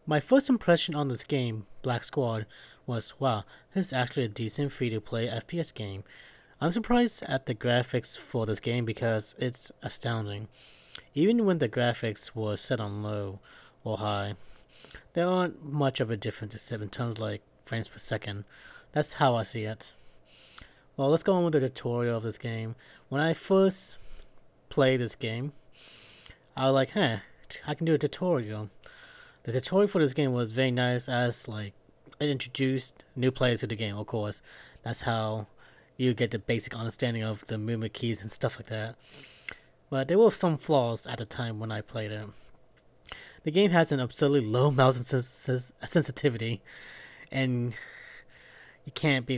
My first impression on this game, Black Squad, was wow, this is actually a decent free-to-play FPS game. I'm surprised at the graphics for this game because it's astounding. Even when the graphics were set on low or high, there aren't much of a difference except in terms like frames per second. That's how I see it. Well, let's go on with the tutorial of this game. When I first played this game, I was like, hey, I can do a tutorial. The tutorial for this game was very nice as like it introduced new players to the game, of course. That's how you get the basic understanding of the movement keys and stuff like that. But there were some flaws at the time when I played it. The game has an absurdly low mouse sensitivity, and you can't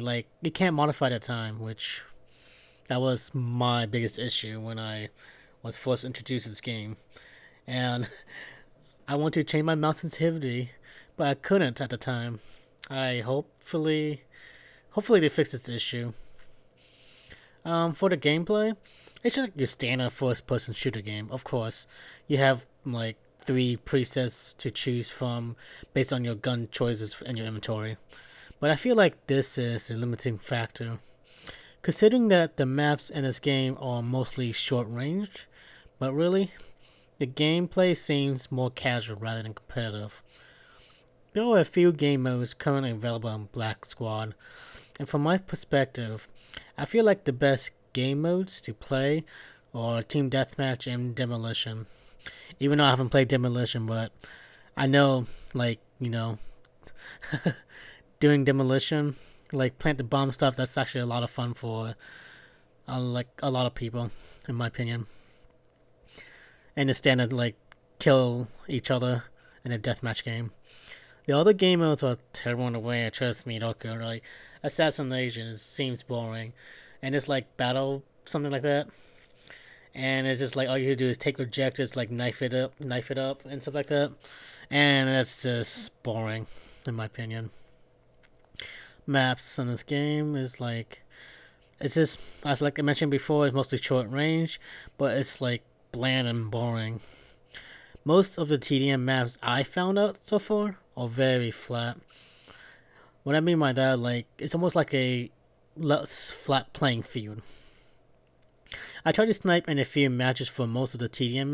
modify the time, which that was my biggest issue when I was first introduced to this game. And I want to change my mouse sensitivity, but I couldn't at the time. I hopefully they fix this issue. For the gameplay, it's just like your standard first-person shooter game. Of course, you have like 3 presets to choose from based on your gun choices in your inventory. But I feel like this is a limiting factor, considering that the maps in this game are mostly short-ranged. But really, the gameplay seems more casual rather than competitive. There are a few game modes currently available on Black Squad, and from my perspective, I feel like the best game modes to play are Team Deathmatch and Demolition. Even though I haven't played Demolition, but I know, like, doing Demolition, like plant the bomb stuff, that's actually a lot of fun for like a lot of people, in my opinion. And the standard like kill each other in a deathmatch game. The other game modes are terrible in a way, trust me, okay, like Assassination seems boring. And it's like battle, something like that. And it's just like all you do is take objectives, like knife it up and stuff like that. And that's just boring, in my opinion. Maps in this game is like, it's just, as like I mentioned before, it's mostly short range, but it's like bland and boring. Most of the TDM maps I found out so far are very flat. What I mean by that, like, it's almost like a less flat playing field. I tried to snipe in a few matches for most of the TDM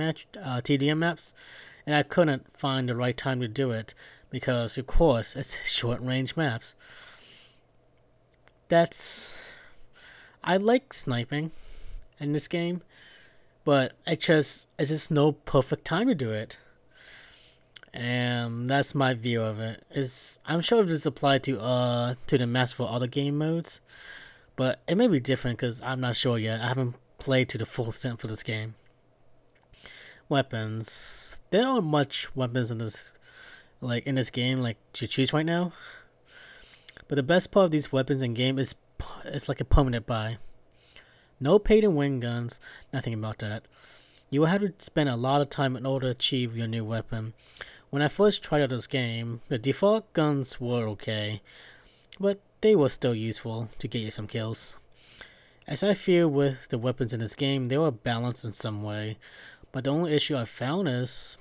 maps, and I couldn't find the right time to do it because, of course, it's short range maps. I like sniping in this game, but it's just no perfect time to do it. And that's my view of it. I'm sure this applied to the maps for other game modes, but it may be different because I'm not sure yet. I haven't played to the full extent for this game. Weapons. There aren't much weapons in this game like to choose right now. But the best part of these weapons in game is it's like a permanent buy. No pay to win guns, nothing about that. You will have to spend a lot of time in order to achieve your new weapon. When I first tried out this game, the default guns were okay, but they were still useful to get you some kills. As I feel with the weapons in this game, they were balanced in some way, but the only issue I found is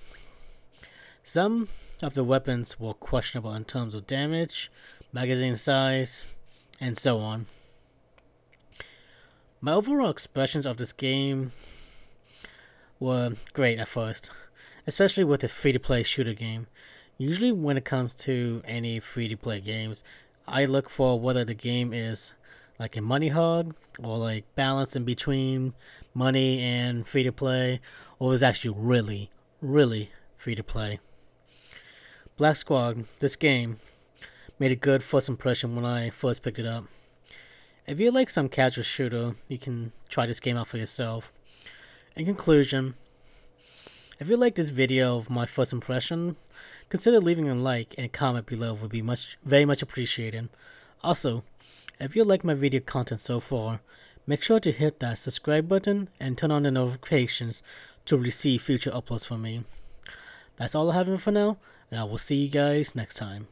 some of the weapons were questionable in terms of damage, magazine size, and so on. My overall expressions of this game were great at first, especially with a free-to-play shooter game. Usually when it comes to any free-to-play games, I look for whether the game is like a money hog or like balance in between money and free-to-play, or is actually really free-to-play. Black Squad, this game, made a good first impression when I first picked it up. If you like some casual shooter, you can try this game out for yourself. In conclusion, if you like this video of my first impression, consider leaving a like and a comment below would be very much appreciated. Also, if you like my video content so far, make sure to hit that subscribe button and turn on the notifications to receive future uploads from me. That's all I have for now, and I will see you guys next time.